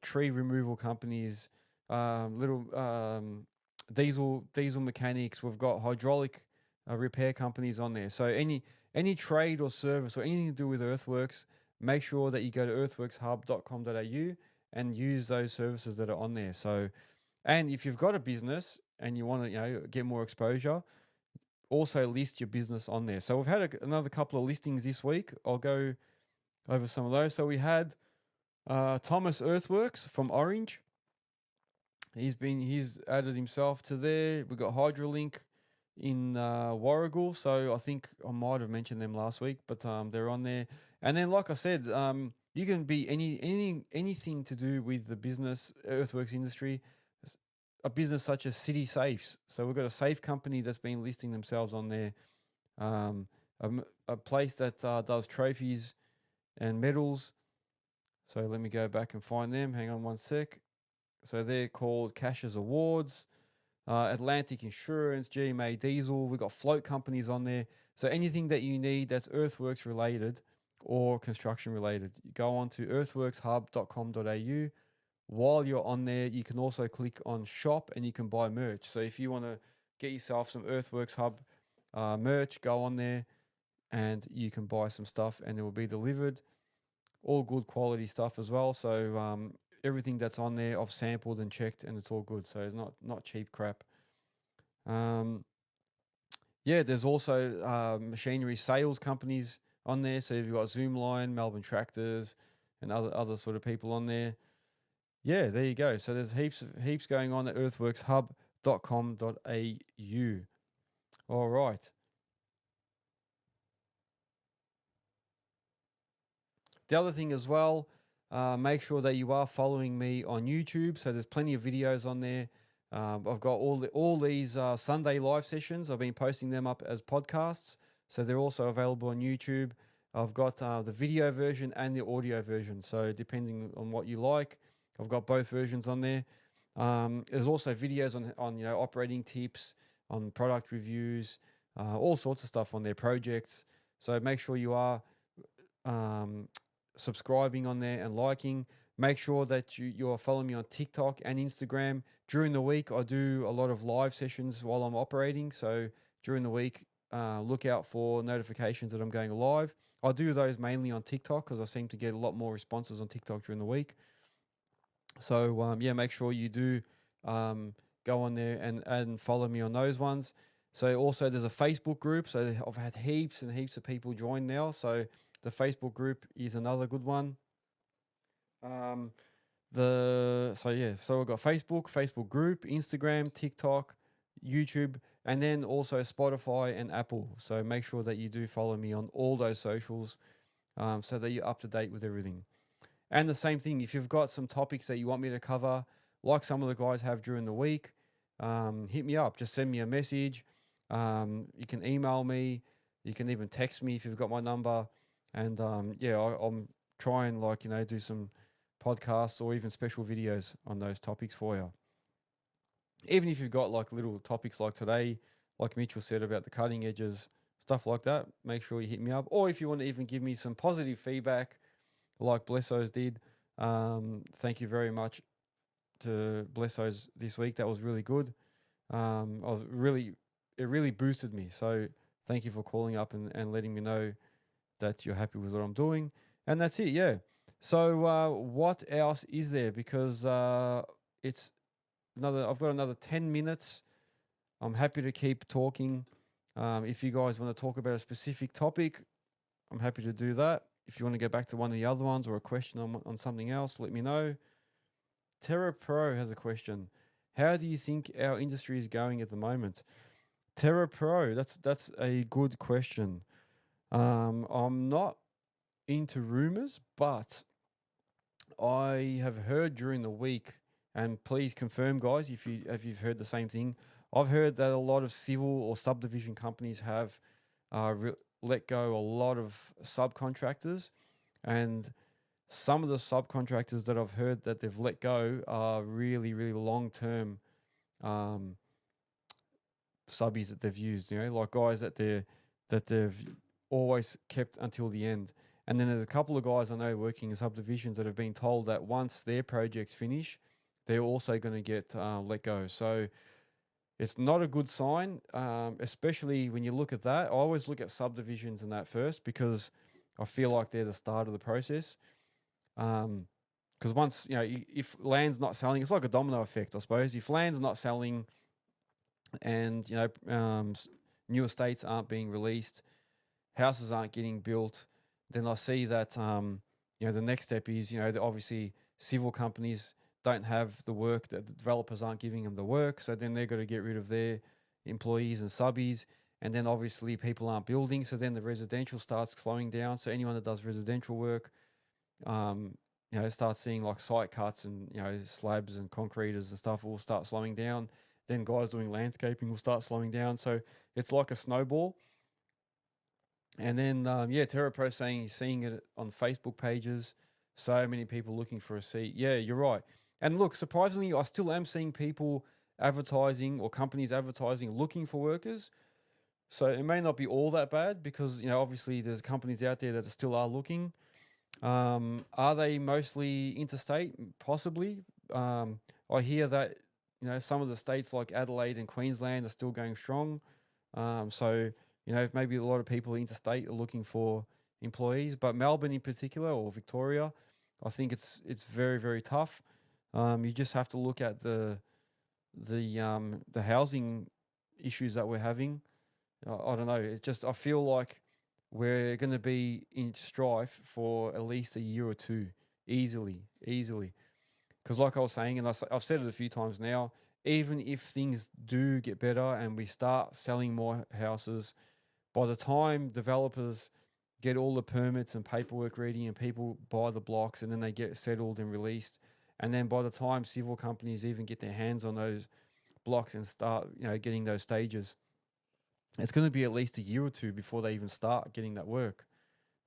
tree removal companies, little diesel mechanics. We've got hydraulic repair companies on there. So any trade or service or anything to do with earthworks, make sure that you go to earthworkshub.com.au and use those services that are on there. So, and if you've got a business and you want to, get more exposure, also list your business on there. So we've had another couple of listings this week. I'll go over some of those. So we had Thomas Earthworks from Orange. He's added himself to there. We've got Hydrolink in Warragul. So I think I might have mentioned them last week, but they're on there. And then, like I said, you can be anything to do with the business earthworks industry. A business such as City Safes. So we've got a safe company that's been listing themselves on there. A place that does trophies and medals. So let me go back and find them. Hang on one sec. So they're called Cash's Awards, Atlantic Insurance, GMA Diesel. We've got float companies on there. So anything that you need that's earthworks related or construction related, go on to earthworkshub.com.au. While you're on there, you can also click on shop and you can buy merch. So if you want to get yourself some Earthworks Hub merch, go on there and you can buy some stuff and it will be delivered. All good quality stuff as well. So everything that's on there I've sampled and checked and it's all good. So it's not cheap crap. There's also machinery sales companies on there. So you've got Zoomline, Melbourne Tractors and other sort of people on there. Yeah, there you go. So there's heaps going on at earthworkshub.com.au. All right. The other thing as well, make sure that you are following me on YouTube. So there's plenty of videos on there. I've got all these Sunday live sessions. I've been posting them up as podcasts. So they're also available on YouTube. I've got the video version and the audio version. So depending on what you like, I've got both versions on there. There's also videos on operating tips, on product reviews, all sorts of stuff on their projects. So make sure you are subscribing on there and liking. Make sure that you're following me on TikTok and Instagram. During the week, I do a lot of live sessions while I'm operating. So during the week, look out for notifications that I'm going live. I do those mainly on TikTok because I seem to get a lot more responses on TikTok during the week. So make sure you do go on there and follow me on those ones. So also there's a Facebook group. So I've had heaps and heaps of people join now. So the Facebook group is another good one. So we've got Facebook group, Instagram, TikTok, YouTube, and then also Spotify and Apple. So make sure that you do follow me on all those socials so that you're up to date with everything. And the same thing, if you've got some topics that you want me to cover, like some of the guys have during the week, hit me up. Just send me a message. You can email me. You can even text me if you've got my number. And I'm trying do some podcasts or even special videos on those topics for you. Even if you've got little topics like today, like Mitchell said about the cutting edges, stuff like that, make sure you hit me up. Or if you want to even give me some positive feedback, like Blessos did, thank you very much to Blessos this week. That was really good. It really boosted me. So thank you for calling up and letting me know that you're happy with what I'm doing. And that's it, yeah. So what else is there? Because I've got another 10 minutes. I'm happy to keep talking. If you guys want to talk about a specific topic, I'm happy to do that. If you want to go back to one of the other ones or a question on something else, let me know. Terra Pro has a question. How do you think our industry is going at the moment? Terra Pro, that's a good question. I'm not into rumors, but I have heard during the week, and please confirm, guys, if you've heard the same thing. I've heard that a lot of civil or subdivision companies have let go a lot of subcontractors, and some of the subcontractors that I've heard that they've let go are really, really long-term subbies that they've used. Like guys that they've always kept until the end. And then there's a couple of guys I know working in subdivisions that have been told that once their projects finish, they're also going to get let go. So it's not a good sign, especially when you look at that. I always look at subdivisions and that first, because I feel like they're the start of the process. Because once, if land's not selling, it's like a domino effect, I suppose. If land's not selling and, new estates aren't being released, houses aren't getting built, then I see that, the next step is, obviously civil companies don't have the work, that the developers aren't giving them the work. So then they've got to get rid of their employees and subbies. And then obviously people aren't building. So then the residential starts slowing down. So anyone that does residential work, start seeing like site cuts and, slabs and concreters and stuff will start slowing down. Then guys doing landscaping will start slowing down. So it's like a snowball. And then, TerraPro saying he's seeing it on Facebook pages. So many people looking for a seat. Yeah, you're right. And look, surprisingly, I still am seeing people advertising or companies advertising looking for workers. So it may not be all that bad because, obviously there's companies out there that still are looking. Are they mostly interstate? Possibly. I hear that, some of the states like Adelaide and Queensland are still going strong. So, maybe a lot of people interstate are looking for employees, but Melbourne in particular or Victoria, I think it's very, very tough. You just have to look at the housing issues that we're having. I don't know. It's just I feel like we're going to be in strife for at least a year or two, easily. Because like I was saying, and I've said it a few times now, even if things do get better and we start selling more houses, by the time developers get all the permits and paperwork ready and people buy the blocks and then they get settled and released, and then by the time civil companies even get their hands on those blocks and start, getting those stages, it's going to be at least a year or two before they even start getting that work.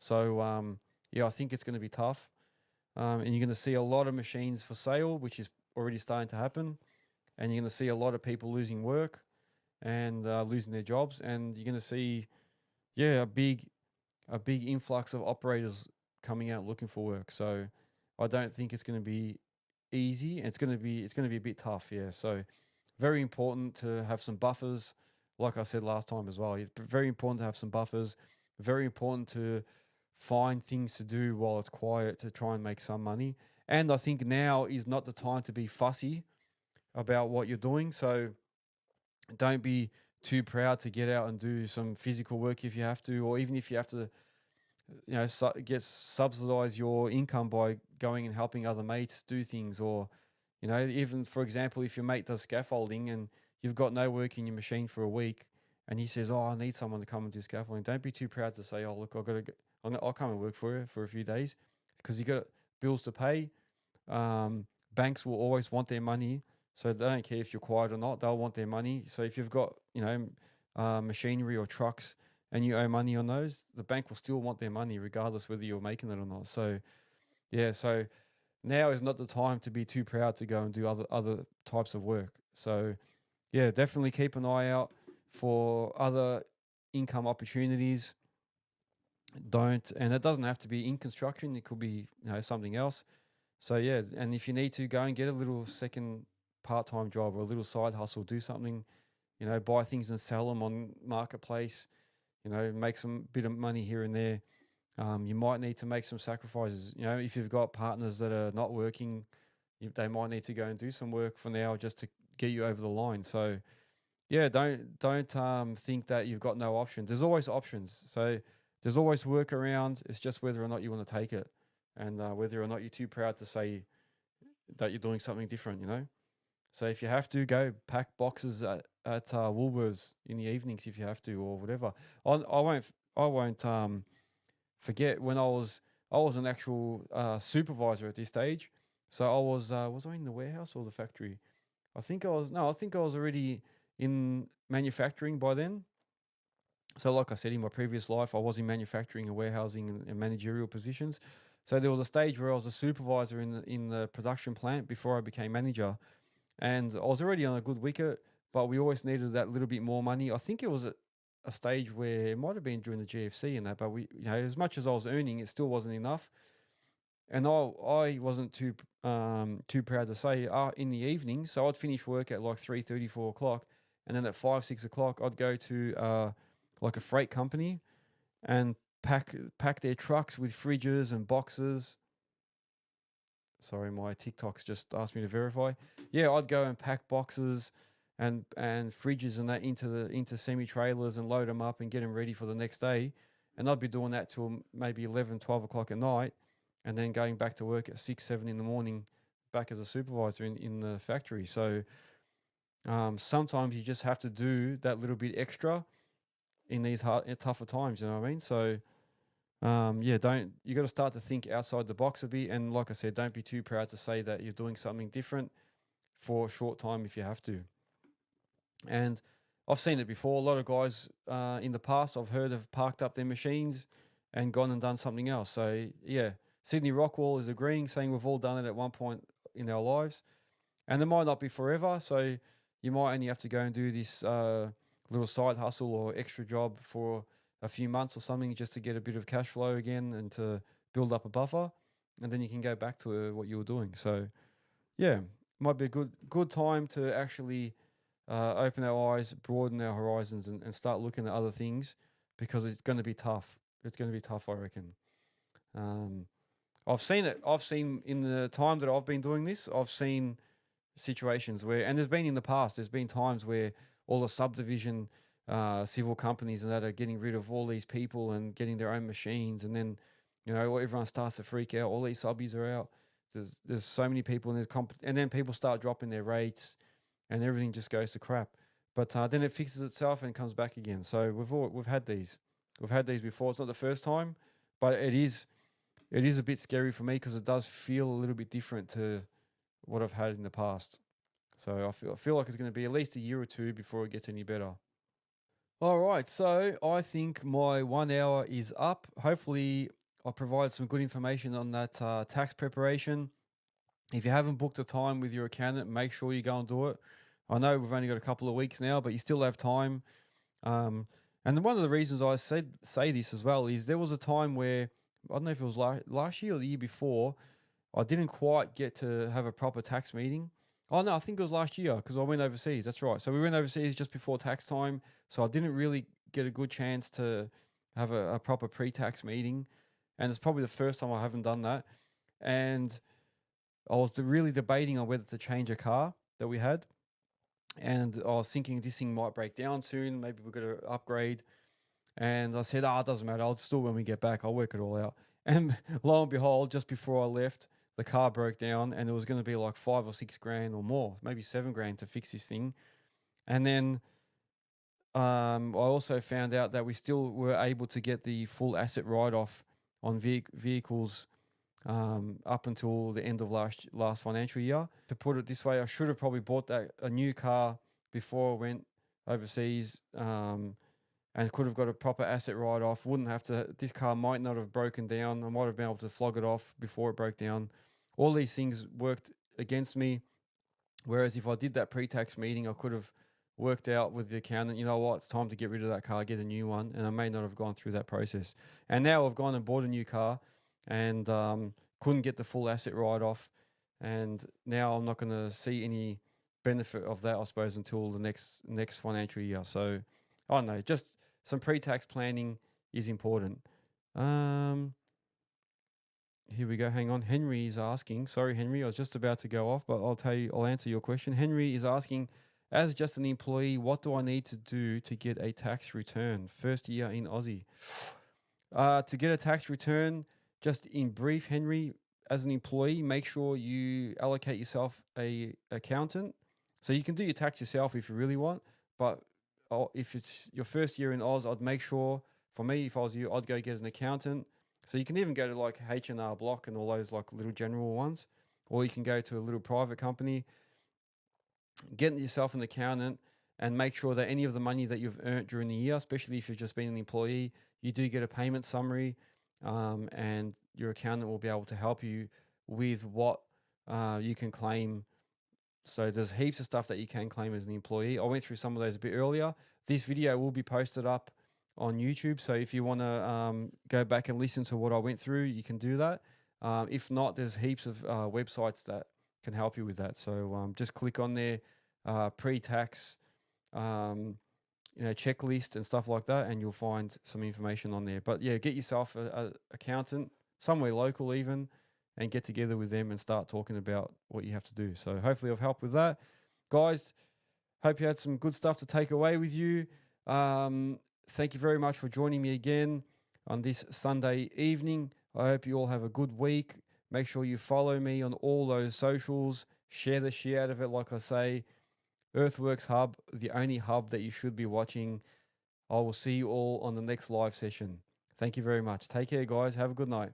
So, I think it's going to be tough. And you're going to see a lot of machines for sale, which is already starting to happen. And you're going to see a lot of people losing work and losing their jobs. And you're going to see, a big influx of operators coming out looking for work. So I don't think it's going to be easy. It's going to be a bit tough. Yeah. So very important to have some buffers. Like I said last time as well, it's very important to have some buffers. Very important to find things to do while it's quiet to try and make some money. And I think now is not the time to be fussy about what you're doing. So don't be too proud to get out and do some physical work if you have to, or even if you have to, subsidize your income by going and helping other mates do things, or, even for example, if your mate does scaffolding and you've got no work in your machine for a week, and he says, "Oh, I need someone to come and do scaffolding." Don't be too proud to say, "Oh, look, I'll come and work for you for a few days," because you got bills to pay. Banks will always want their money, so they don't care if you're quiet or not. They'll want their money. So if you've got machinery or trucks and you owe money on those, the bank will still want their money regardless whether you're making it or not. So so now is not the time to be too proud to go and do other types of work. So definitely keep an eye out for other income opportunities. And it doesn't have to be in construction. It could be something else. So and if you need to, go and get a little second part-time job or a little side hustle, do something, buy things and sell them on marketplace, make some bit of money here and there. You might need to make some sacrifices. If you've got partners that are not working, they might need to go and do some work for now just to get you over the line. So don't think that you've got no options. There's always options. So there's always work around. It's just whether or not you want to take it, and whether or not you're too proud to say that you're doing something different. So if you have to, go pack boxes at Woolworths in the evenings if you have to, or whatever. I won't forget when I was an actual supervisor at this stage. So was I in the warehouse or the factory? I think I was already in manufacturing by then. So like I said, in my previous life, I was in manufacturing and warehousing and managerial positions. So there was a stage where I was a supervisor in the production plant before I became manager. And I was already on a good wicket, but we always needed that little bit more money. I think it was a stage where it might have been during the GFC and that, but we, as much as I was earning, it still wasn't enough. And I wasn't too proud to say in the evening. So I'd finish work at like 3:30, 4 o'clock, and then at 5, 6 o'clock I'd go to like a freight company and pack their trucks with fridges and boxes. Sorry, my TikTok's just asked me to verify. Yeah, I'd go and pack boxes and fridges and that into semi trailers and load them up and get them ready for the next day. And I'd be doing that till maybe 11, 12 o'clock at night, and then going back to work at 6, 7 in the morning, back as a supervisor in the factory. So sometimes you just have to do that little bit extra in these tougher times. You know what I mean? So yeah, you got to start to think outside the box a bit. And like I said, don't be too proud to say that you're doing something different for a short time if you have to. And I've seen it before. A lot of guys in the past I've heard have parked up their machines and gone and done something else. So yeah, Sydney Rockwall is agreeing, saying we've all done it at one point in our lives, and it might not be forever. So you might only have to go and do this little side hustle or extra job for a few months or something just to get a bit of cash flow again and to build up a buffer, and then you can go back to what you were doing. So yeah, might be a good time to actually open our eyes, broaden our horizons, and start looking at other things, because it's going to be tough. It's going to be tough, I reckon. I've seen it. I've seen in the time that I've been doing this, I've seen situations where, and there's been in the past, there's been times where all the subdivision civil companies and that are getting rid of all these people and getting their own machines, and then everyone starts to freak out. All these subbies are out. There's so many people, and and then people start dropping their rates, and everything just goes to crap. But then it fixes itself and comes back again. So we've had these before. It's not the first time, but it is a bit scary for me because it does feel a little bit different to what I've had in the past. So I feel like it's going to be at least a year or two before it gets any better. All right, so I think my 1 hour is up. Hopefully, I provide some good information on that tax preparation. If you haven't booked a time with your accountant, make sure you go and do it. I know we've only got a couple of weeks now, but you still have time. And one of the reasons I say this as well is there was a time where, I don't know if it was last year or the year before, I didn't quite get to have a proper tax meeting. Oh no, I think it was last year because I went overseas. That's right. So we went overseas just before tax time. So I didn't really get a good chance to have a proper pre-tax meeting. And it's probably the first time I haven't done that. And I was really debating on whether to change a car that we had. And I was thinking this thing might break down soon. Maybe we're going to upgrade. And I said, it doesn't matter. I'll just do it when we get back. I'll work it all out. And lo and behold, just before I left, the car broke down, and it was going to be like 5 or 6 grand or more, maybe 7 grand to fix this thing. And then I also found out that we still were able to get the full asset write-off on vehicles up until the end of last financial year. To put it this way, I should have probably bought a new car before I went overseas, and could have got a proper asset write-off. Wouldn't have to. This car might not have broken down. I might have been able to flog it off before it broke down. All these things worked against me. Whereas if I did that pre-tax meeting, I could have worked out with the accountant, you know what, it's time to get rid of that car, get a new one, and I may not have gone through that process. And now I've gone and bought a new car, and couldn't get the full asset write-off, and now I'm not going to see any benefit of that, I suppose, until the next financial year. So I don't know, just some pre-tax planning is important. Here we go. Hang on. Henry is asking. Sorry, Henry. I was just about to go off, but I'll answer your question. Henry is asking, as just an employee, what do I need to do to get a tax return? First year in Aussie. To get a tax return, just in brief, Henry, as an employee, make sure you allocate yourself a accountant. So you can do your tax yourself if you really want, but if it's your first year in Oz, I'd make sure, for me, if I was you, I'd go get an accountant. So you can even go to like H&R Block and all those like little general ones, or you can go to a little private company, get yourself an accountant, and make sure that any of the money that you've earned during the year, especially if you've just been an employee, you do get a payment summary, and your accountant will be able to help you with what you can claim. So there's heaps of stuff that you can claim as an employee. I went through some of those a bit earlier. This video will be posted up on YouTube. So if you want to go back and listen to what I went through, you can do that. If not, there's heaps of websites that can help you with that. So just click on there, pre-tax checklist and stuff like that, and you'll find some information on there. But yeah, get yourself a accountant somewhere local even, and get together with them and start talking about what you have to do. So hopefully I've helped with that, guys. Hope you had some good stuff to take away with you. Thank you very much for joining me again on this Sunday evening. I hope you all have a good week. Make sure you follow me on all those socials. Share the shit out of it, like I say. Earthworks Hub, the only hub that you should be watching. I will see you all on the next live session. Thank you very much. Take care, guys. Have a good night.